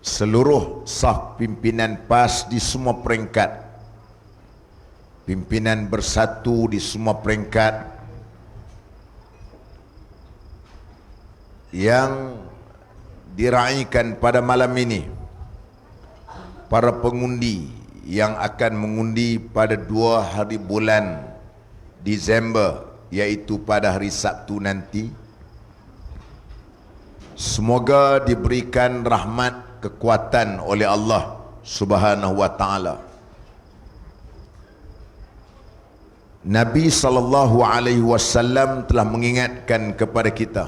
seluruh saf pimpinan PAS di semua peringkat, pimpinan bersatu di semua peringkat yang diraikan pada malam ini, para pengundi yang akan mengundi pada 2 hari bulan Disember, iaitu pada hari Sabtu nanti. Semoga diberikan rahmat kekuatan oleh Allah Subhanahu wa taala. Nabi sallallahu alaihi wasallam telah mengingatkan kepada kita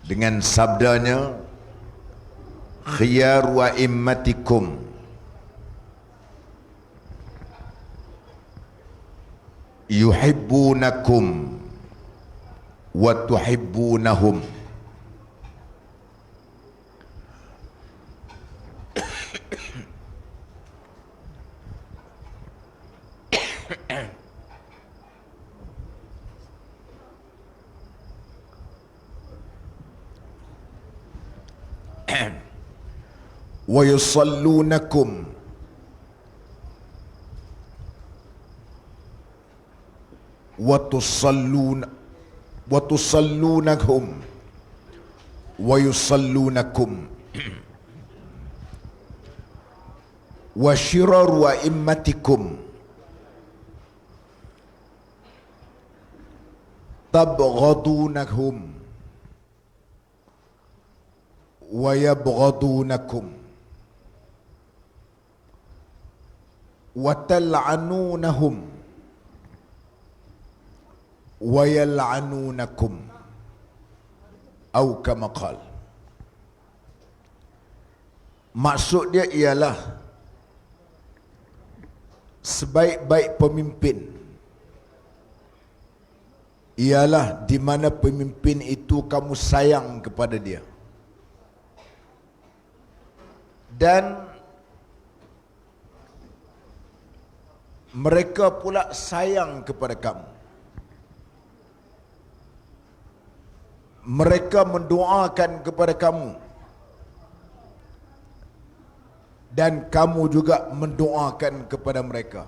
dengan sabdanya, khiyar wa immatikum yuhibbunakum wa tuhibbunahum. Wa yusallunakum wa tusallunahum wa yusallunakum wa shirar wa immatikum tabghadunahum wa yabghadunakum wa tal'anunahum wa yal'anunakum, atau kama qal. Maksud dia ialah sebaik-baik pemimpin ialah di mana pemimpin itu kamu sayang kepada dia, dan mereka pula sayang kepada kamu. Mereka mendoakan kepada kamu, dan kamu juga mendoakan kepada mereka.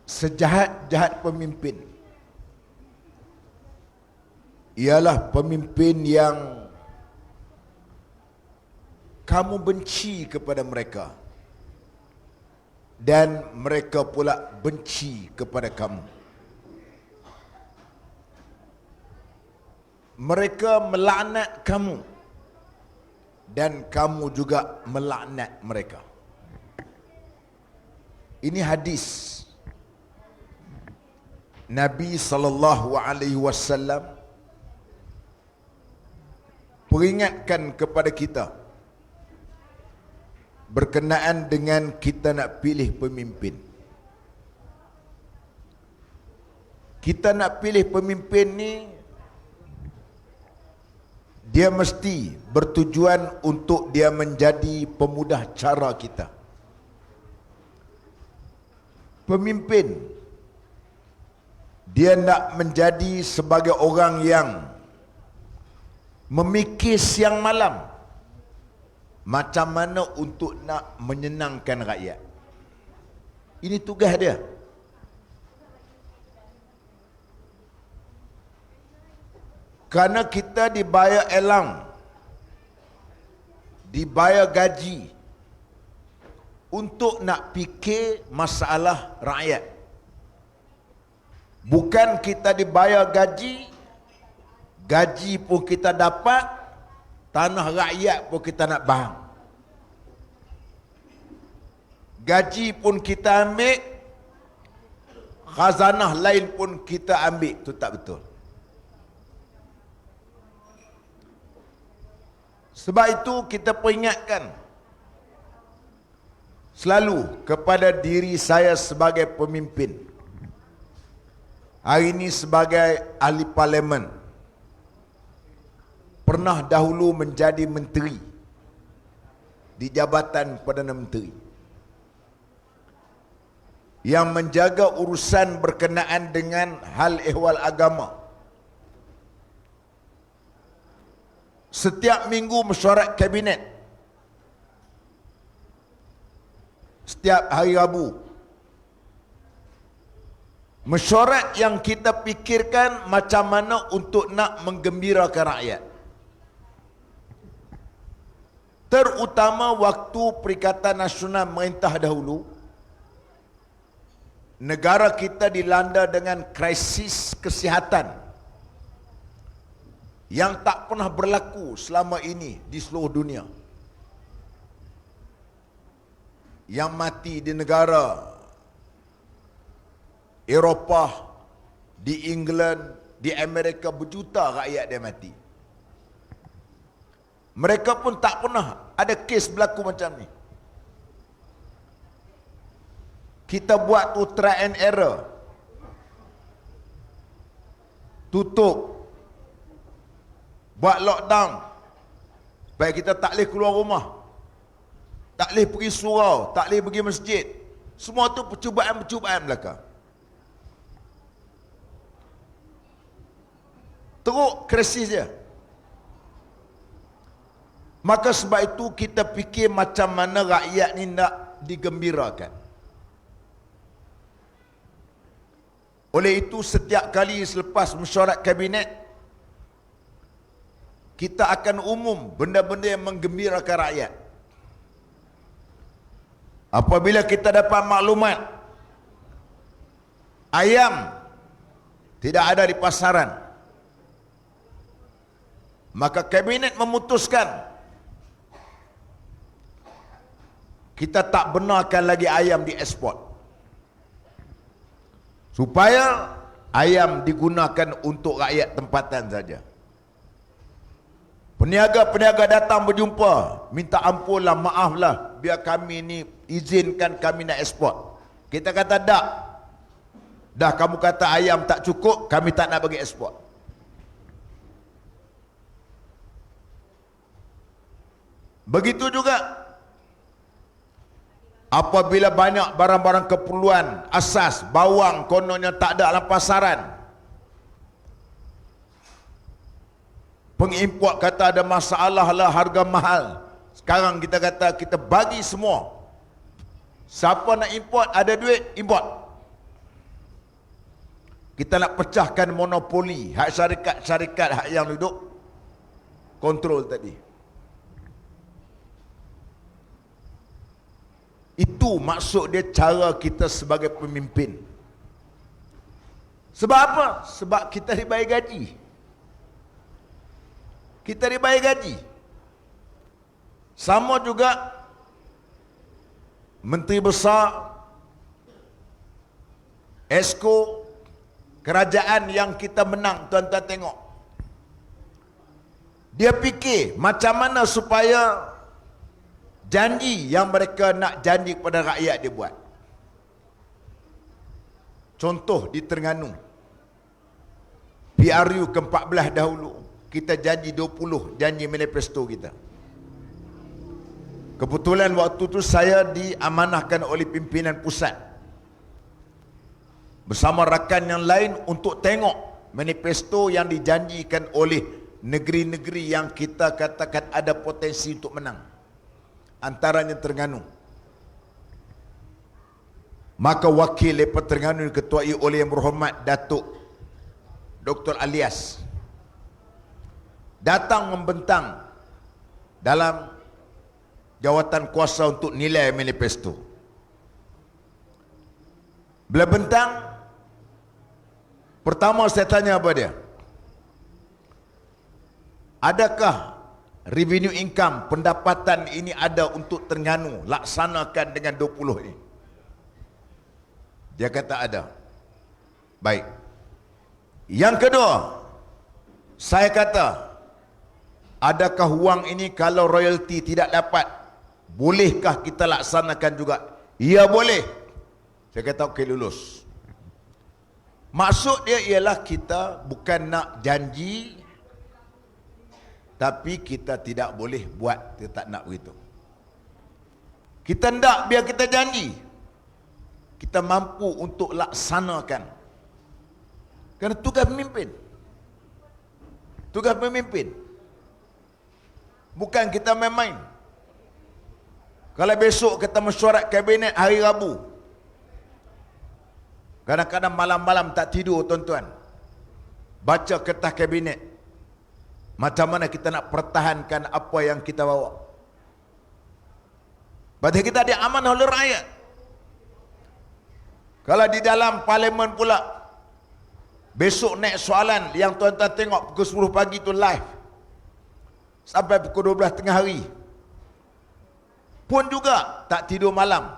Sejahat-jahat pemimpin ialah pemimpin yang kamu benci kepada mereka, dan mereka pula benci kepada kamu. Mereka melaknat kamu, dan kamu juga melaknat mereka. Ini hadis Nabi sallallahu alaihi wasallam peringatkan kepada kita berkenaan dengan kita nak pilih pemimpin. Kita nak pilih pemimpin ni, dia mesti bertujuan untuk dia menjadi pemudah cara kita. Pemimpin, dia nak menjadi sebagai orang yang memikir siang malam macam mana untuk nak menyenangkan rakyat. Ini tugas dia. Kerana kita dibayar elang, dibayar gaji untuk nak fikir masalah rakyat. Bukan kita dibayar gaji, gaji pun kita dapat, tanah rakyat pun kita nak bahang. Gaji pun kita ambil, khazanah lain pun kita ambil. Itu tak betul. Sebab itu kita peringatkan selalu kepada diri saya sebagai pemimpin, hari ini sebagai ahli parlimen, pernah dahulu menjadi menteri di Jabatan Perdana Menteri yang menjaga urusan berkenaan dengan hal ehwal agama, Setiap minggu mesyuarat kabinet. Setiap hari Rabu. Mesyuarat yang kita fikirkan macam mana untuk nak menggembirakan rakyat. Terutama waktu Perikatan Nasional merintah dahulu, negara kita dilanda dengan krisis kesihatan yang tak pernah berlaku selama ini di seluruh dunia. Yang mati di negara Eropah, di England, di Amerika berjuta rakyat dia mati. Mereka pun tak pernah ada kes berlaku macam ni. Kita buat tu try and error. Tutup. Buat lockdown. Supaya kita tak boleh keluar rumah. Tak boleh pergi surau, tak boleh pergi masjid. Semua tu percubaan-percubaan belaka. Teruk krisis dia. Maka sebab itu kita fikir macam mana rakyat ni nak digembirakan. Oleh itu setiap kali selepas mesyuarat kabinet, kita akan umum benda-benda yang menggembirakan rakyat. Apabila kita dapat maklumat ayam tidak ada di pasaran, maka kabinet memutuskan kita tak benarkan lagi ayam diekspor, supaya ayam digunakan untuk rakyat tempatan saja. Peniaga-peniaga datang berjumpa, minta ampunlah, maaflah, biar kami ni izinkan kami nak ekspor. Kita kata tak. Dah kamu kata ayam tak cukup, kami tak nak bagi ekspor. Begitu juga apabila banyak barang-barang keperluan asas, bawang kononnya tak ada dalam pasaran, pengimport kata ada masalah lah, harga mahal. Sekarang kita kata kita bagi semua. Siapa nak import, ada duit, import. Kita nak pecahkan monopoli hak syarikat-syarikat hak yang duduk kontrol tadi. Itu maksud dia cara kita sebagai pemimpin. Sebab apa? Sebab kita dibayar gaji. Kita dibayar gaji. Sama juga Menteri Besar, Esko, kerajaan yang kita menang, tuan-tuan tengok. Dia fikir macam mana supaya janji yang mereka nak janji kepada rakyat dia buat. Contoh di Terengganu, PRU ke-14 dahulu, kita janji 20 janji manifesto kita. Kebetulan waktu tu saya diamanahkan oleh pimpinan pusat bersama rakan yang lain untuk tengok manifesto yang dijanjikan oleh negeri-negeri yang kita katakan ada potensi untuk menang, antaranya Terengganu. Maka wakil Lepas Terengganu diketuai oleh Yang Berhormat Datuk Dr. Alias datang membentang dalam jawatan kuasa untuk nilai manifesto. Bila bentang, pertama saya tanya apa dia, adakah revenue income, pendapatan ini ada untuk Terengganu laksanakan dengan 20 ini? Dia kata ada. Baik. Yang kedua, saya kata, adakah wang ini kalau royalty tidak dapat, bolehkah kita laksanakan juga? Ya boleh. Saya kata okey, lulus. Maksud dia ialah kita bukan nak janji, tapi kita tidak boleh buat, kita tak nak begitu. Kita hendak biar kita janji, kita mampu untuk laksanakan. Kerana tugas pemimpin. Tugas pemimpin. Bukan kita main-main. Kalau besok kita mesyuarat kabinet hari Rabu, kadang-kadang malam-malam tak tidur tuan-tuan, baca kertas kabinet, macam mana kita nak pertahankan apa yang kita bawa. Berarti kita diamanah oleh rakyat. Kalau di dalam parlimen pula, besok naik soalan yang tuan-tuan tengok pukul 10 pagi tu live sampai pukul 12 tengah hari, pun juga tak tidur malam.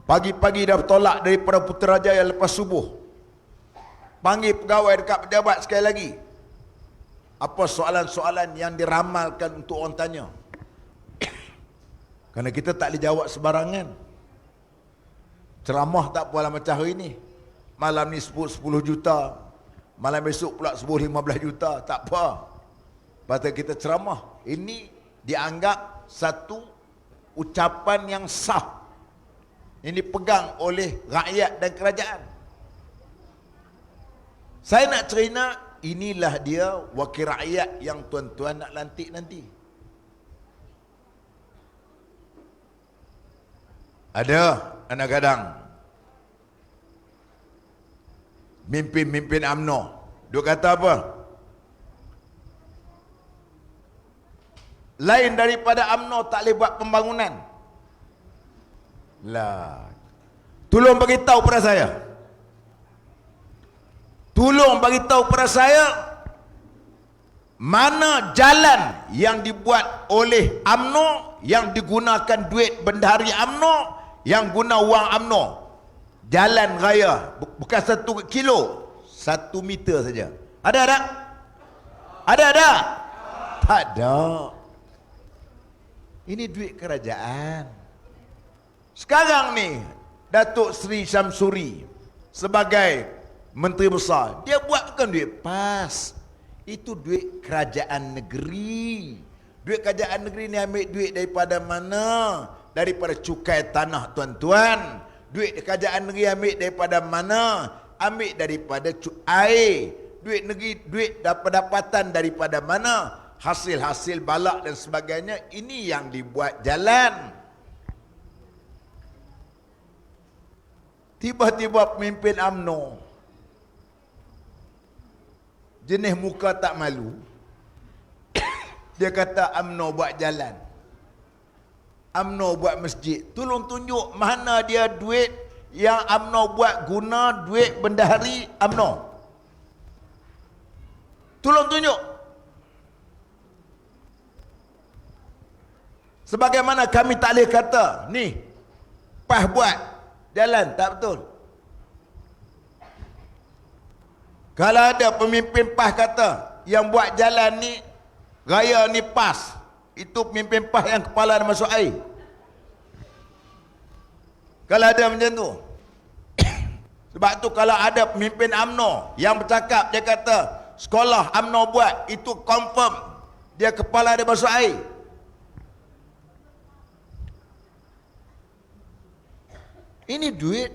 Pagi-pagi dah bertolak daripada Putrajaya lepas subuh, panggil pegawai dekat pejabat sekali lagi, apa soalan-soalan yang diramalkan untuk orang tanya. Kerana kita tak boleh jawab sebarangan. Ceramah tak apalah macam hari ni, malam ni sebut 10 juta, malam besok pula sebut 15 juta, tak apa. Pasal kita ceramah, ini dianggap satu ucapan yang sah, yang dipegang oleh rakyat dan kerajaan. Saya nak cerita, inilah dia wakil rakyat yang tuan-tuan nak lantik nanti. Ada kadang-kadang mimpin-mimpin UMNO dia kata apa? Lain daripada UMNO tak boleh buat pembangunan. Lah, tolong bagi tahu pada saya. Tolong bagi tahu pada saya, mana jalan yang dibuat oleh UMNO, yang digunakan duit bendahari UMNO, yang guna wang UMNO. Jalan raya, bukan 1 kilo, 1 meter saja. Ada tak? Ada tak? Tak ada. Ini duit kerajaan. Sekarang ni Datuk Seri Syamsuri sebagai Menteri Besar, dia buat bukan duit PAS, itu duit kerajaan negeri. Duit kerajaan negeri ni ambil duit daripada mana? Daripada cukai tanah tuan-tuan. Duit kerajaan negeri ambil daripada mana? Ambil daripada air. Duit negeri, duit pendapatan daripada mana? Hasil-hasil balak dan sebagainya. Ini yang dibuat jalan. Tiba-tiba pemimpin UMNO, jenis muka tak malu, dia kata UMNO buat jalan, UMNO buat masjid. Tolong tunjuk mana dia duit yang UMNO buat guna duit bendahari UMNO. Tolong tunjuk. Sebagaimana kami tak boleh kata ni PAS buat jalan, tak betul. Kalau ada pemimpin PAS kata yang buat jalan ni, raya ni PAS, itu pemimpin PAS yang kepala dah masuk air. Kalau ada macam tu. Sebab tu kalau ada pemimpin UMNO yang bercakap, dia kata sekolah UMNO buat, itu confirm dia kepala dia masuk air. Ini duit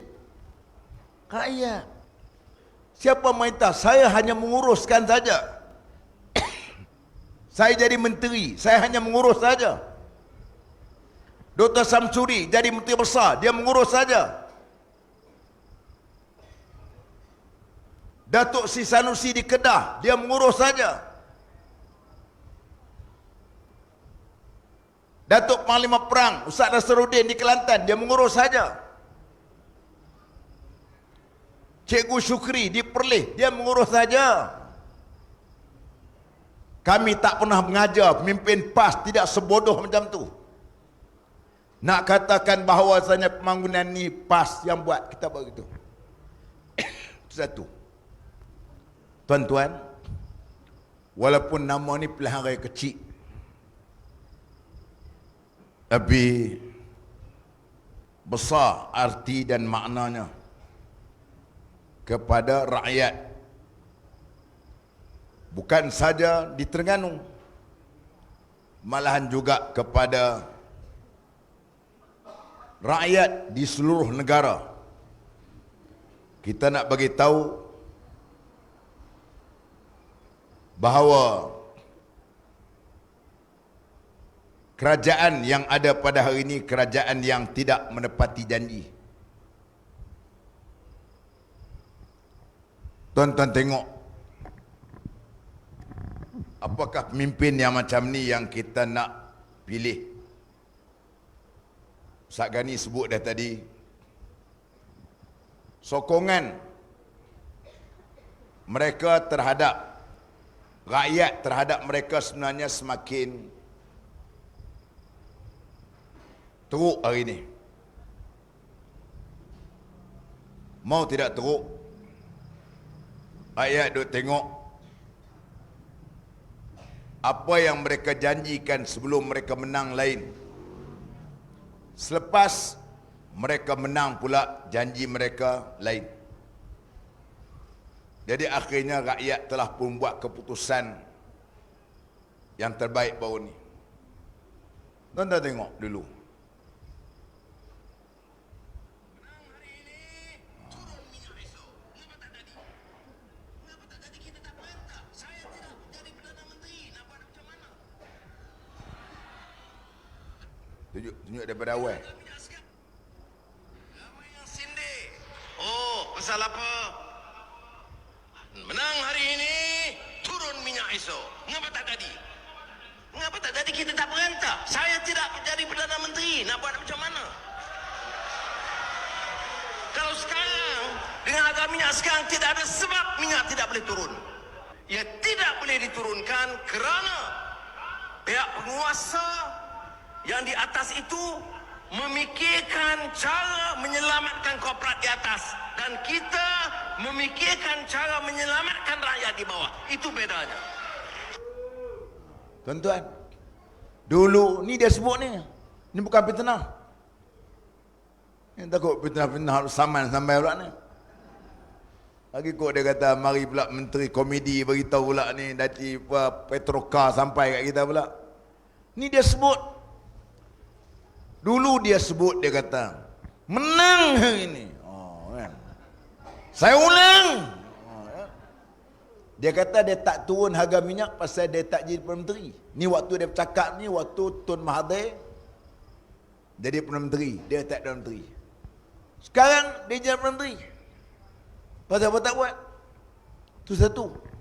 rakyat. Siapa minta? Saya hanya menguruskan saja. Saya jadi menteri, saya hanya mengurus saja. Dr. Syamsuri jadi menteri besar, dia mengurus saja. Datuk Sri Sanusi di Kedah, dia mengurus saja. Datuk Panglima Perang Ustaz Nasruddin di Kelantan, dia mengurus saja. Cikgu Syukri di Perlis, dia mengurus saja. Kami tak pernah mengajar pemimpin PAS tidak sebodoh macam tu. Nak katakan bahawasanya pembangunan ni PAS yang buat, kita buat gitu. Itu satu. Tuan-tuan, walaupun nama ni pelihara kecil, tapi besar arti dan maknanya kepada rakyat. Bukan saja di Terengganu, malahan juga kepada rakyat di seluruh negara. Kita nak bagi tahu bahawa kerajaan yang ada pada hari ini kerajaan yang tidak menepati janji. Tuan-tuan tengok, apakah pemimpin yang macam ni yang kita nak pilih? Ustaz Ghani sebut dah tadi, sokongan mereka terhadap rakyat, terhadap mereka sebenarnya semakin teruk hari ini. Mau tidak teruk, rakyat duk tengok apa yang mereka janjikan sebelum mereka menang lain. Selepas mereka menang pula, janji mereka lain. Jadi akhirnya rakyat telah pun buat keputusan yang terbaik baru ni. Tuan-tuan tengok dulu. Tunjuk daripada awal. Oh, pasal apa? Menang hari ini, turun minyak esok. Mengapa tak jadi? Mengapa tak jadi? Kita tak perintah. Saya tidak menjadi Perdana Menteri. Nak buat macam mana? Kalau sekarang, dengan harga minyak sekarang, tidak ada sebab minyak tidak boleh turun. Ia tidak boleh diturunkan kerana pihak penguasa yang di atas itu memikirkan cara menyelamatkan korporat di atas, dan kita memikirkan cara menyelamatkan rakyat di bawah. Itu bedanya. Tuan-tuan, dulu ni dia sebut ni bukan fitnah. Yang takut fitnah-fitnah saman sampai pula ni. Lagi kok dia kata mari pula menteri komedi beritahu pula ni dari Petroka sampai kat kita pula. Ni dia sebut. Dulu dia sebut, dia kata menang hari ini. Oh, kan? Saya ulang. Oh, ya? Dia kata dia tak turun harga minyak pasal dia tak jadi Perdana Menteri. Ni waktu dia bercakap ni, waktu Tun Mahathir jadi Perdana Menteri, dia tak Perdana Menteri. Sekarang dia jadi Perdana Menteri. Pasal apa tak buat? Itu satu.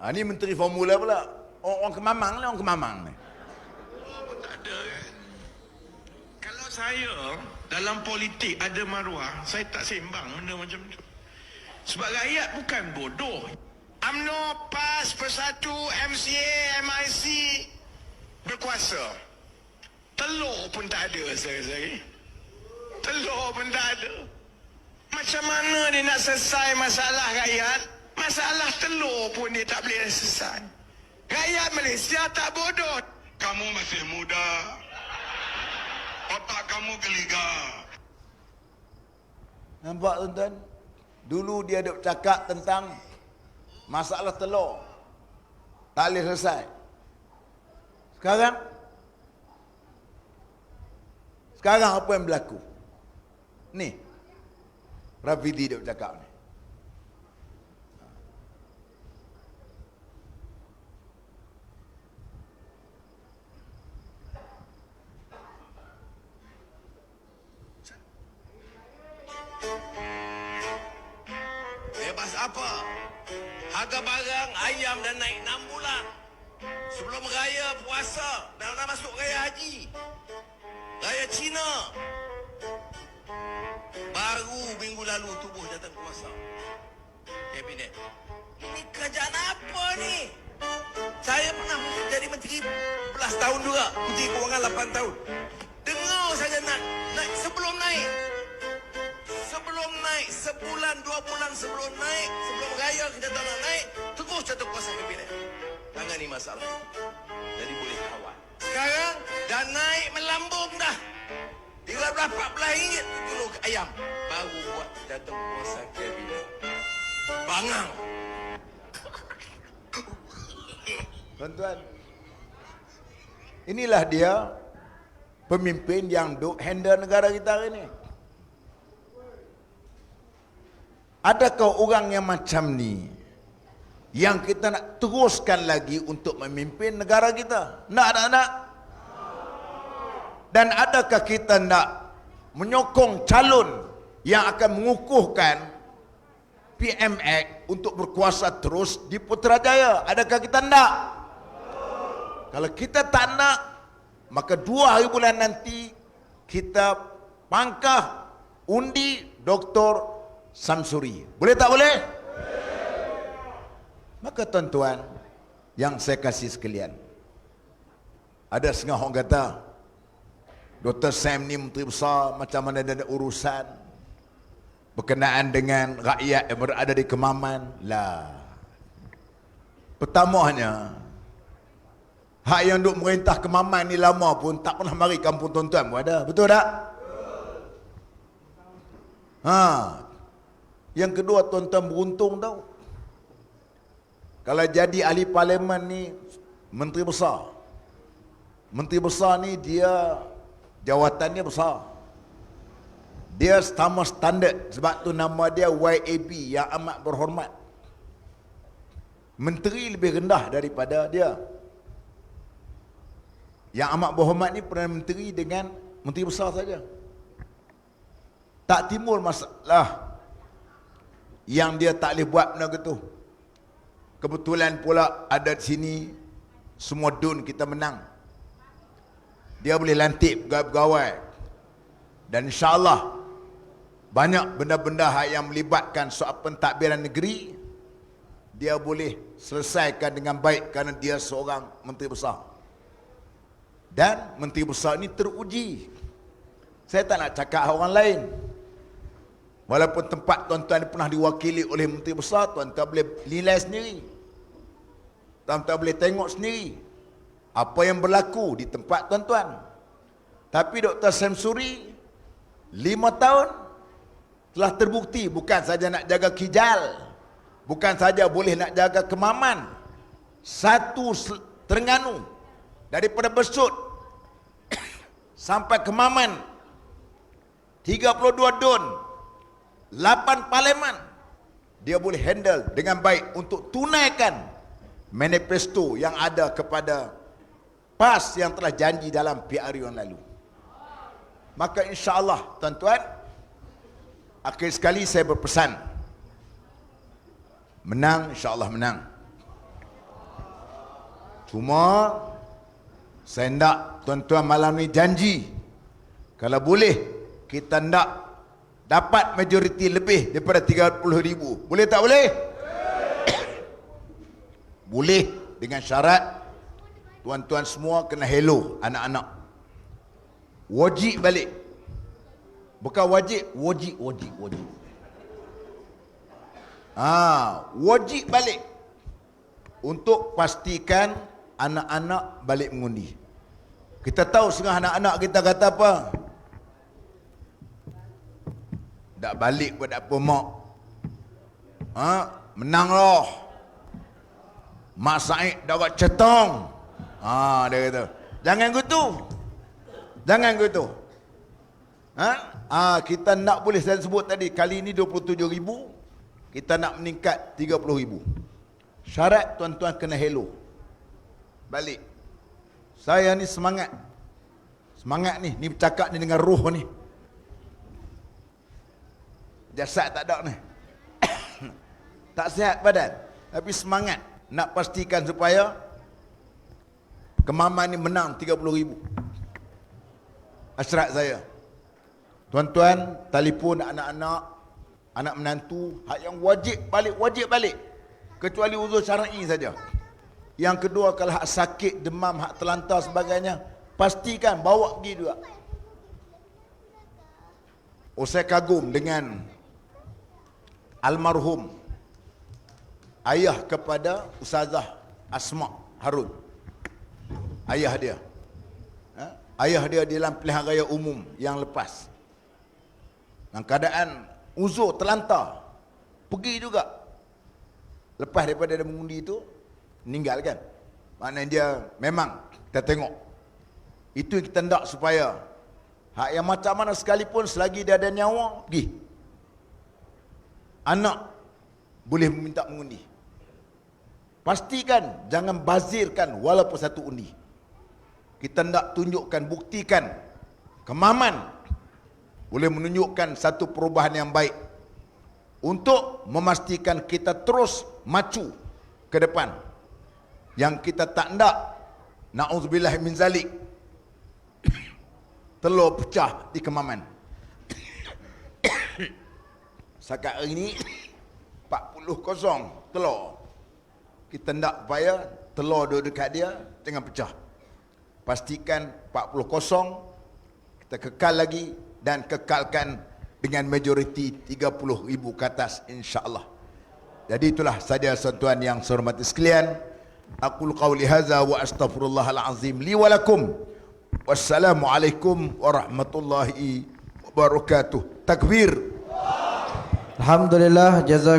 Ni menteri formula pula. Orang kemamang ni, orang kemamang ni. Oh, tak ada kan? Kalau saya dalam politik ada maruah, saya tak sembang benda macam tu. Sebab rakyat bukan bodoh. UMNO, PAS, Persatu, MCA, MIC berkuasa. Telur pun tak ada saya. Telur pun tak ada. Macam mana dia nak selesai masalah rakyat? Masalah telur pun dia tak boleh selesai. Rakyat Malaysia tak bodoh. Kamu masih muda. Otak kamu geligar. Nampak tuan-tuan? Dulu dia ada bercakap tentang masalah telur. Tak boleh selesai. Sekarang apa yang berlaku? Ni. Rafidi dia bercakap ni. Bebas apa? Harga barang ayam dah naik 6 bulan. Sebelum raya puasa, dah masuk raya haji. Raya Cina. Baru minggu lalu tubuh datang kuasa. Kabinet. Ini kerajaan apa ni? Saya pernah jadi menteri 11 tahun juga. Menteri Kewangan 8 tahun. Dengar saja naik sebelum naik. Sebelum naik, sebulan, 2 bulan sebelum naik, sebelum raya kita tak nak naik, terus jatuh kuasa kabinet. Tangani masalah. Jadi boleh kawal. Sekarang dah naik melambung dah. Tinggal berapa belah ringgit kilo ayam. Baru buat jatuh kuasa kabinet. Bangang. Tuan-tuan, inilah dia pemimpin yang duk handle negara kita hari ni. Adakah orang yang macam ni yang kita nak teruskan lagi untuk memimpin negara kita? Nak. Dan adakah kita nak menyokong calon yang akan mengukuhkan PMX untuk berkuasa terus di Putrajaya? Adakah kita nak? Kalau kita tak nak, maka 2 hari bulan nanti kita pangkah undi Dr. Samsuri. Boleh tak boleh? Maka tuan-tuan yang saya kasih sekalian, ada setengah orang kata Dr. Sam ni menteri besar, macam mana dia ada urusan berkenaan dengan rakyat yang berada di Kemaman. Lah, pertamanya hak yang duk merintah Kemaman ni lama pun tak pernah mari kampung tuan-tuan pun ada. Betul tak? Yang kedua, tuan-tuan beruntung tau. Kalau jadi ahli parlimen ni menteri besar. Menteri besar ni dia jawatannya besar. Dia sama standard, sebab tu nama dia YAB, yang amat berhormat. Menteri lebih rendah daripada dia. Yang amat berhormat ni Perdana Menteri dengan menteri besar saja. Tak timbul masalah yang dia tak boleh buat benda gitu. Kebetulan pula ada di sini semua dun kita menang. Dia boleh lantik pegawai-pegawai. Dan insya-Allah banyak benda-benda yang melibatkan soal pentadbiran negeri dia boleh selesaikan dengan baik kerana dia seorang menteri besar. Dan menteri besar ini teruji. Saya tak nak cakap orang lain. Walaupun tempat tuan-tuan pernah diwakili oleh menteri besar, tuan-tuan boleh nilai sendiri. Tuan-tuan boleh tengok sendiri apa yang berlaku di tempat tuan-tuan. Tapi Dr. Samsuri 5 tahun telah terbukti bukan saja nak jaga Kijal, bukan saja boleh nak jaga Kemaman, satu Terengganu, daripada Besut sampai Kemaman, 32 dun, 8 parlimen, dia boleh handle dengan baik untuk tunaikan manifesto yang ada kepada PAS yang telah janji dalam PRU yang lalu. Maka insya-Allah tuan-tuan, akhir sekali saya berpesan, menang, insya-Allah menang. Cuma saya nak tuan-tuan malam ni janji, kalau boleh kita nak dapat majoriti lebih daripada 30,000. Boleh tak boleh? Boleh, dengan syarat tuan-tuan semua kena hello anak-anak. Wajib balik. Bukan wajib, wajib. Wajib balik untuk pastikan anak-anak balik mengundi. Kita tahu setengah anak-anak kita kata apa? Tak balik pun tak apa mak. Menang loh. Mak Said dapat cetong. Dia kata, jangan gitu. Jangan gitu. Kita nak, boleh saya sebut tadi, kali ini 27,000, kita nak meningkat 30,000. Syarat tuan-tuan kena hello balik. Saya ni semangat. Semangat ni bercakap ni dengan roh ni. Jasad tak ada ni. Tak sihat badan, tapi semangat nak pastikan supaya Kemaman ni menang 30,000. Hasrat saya, tuan-tuan telefon anak-anak, anak menantu, hak yang wajib balik, kecuali uzur syar'i saja. Yang kedua, kalau hak sakit, demam, hak terlantar sebagainya, pastikan bawa pergi juga. Saya kagum dengan almarhum ayah kepada Ustazah Asma Harun. Ayah dia dalam pilihan raya umum yang lepas, dalam keadaan uzur terlantar, pergi juga. Lepas daripada dia mengundi itu, meninggal kan. Maknanya dia memang, kita tengok Itu yang kita hendak supaya hak yang macam mana sekalipun selagi dia ada nyawa, pergi. Anak boleh meminta mengundi. Pastikan jangan bazirkan walaupun satu undi. Kita hendak tunjukkan, buktikan kemaman boleh menunjukkan satu perubahan yang baik untuk memastikan kita terus maju ke depan. Yang kita tak hendak, na'udzubillah min zalik, telur pecah di kemaman. Setakat hari ini 40-0 telur. Kita hendak supaya telur duduk dekat dia jangan pecah. Pastikan 40-0 kita kekal lagi dan kekalkan dengan majoriti 30,000 ke atas insya-Allah. Jadi itulah saja tuan yang saya hormati sekalian. Aqul qawli hadza wa astaghfirullahal azim li wa lakum. Wassalamualaikum warahmatullahi wabarakatuh. Takbir. Alhamdulillah, jazakallahu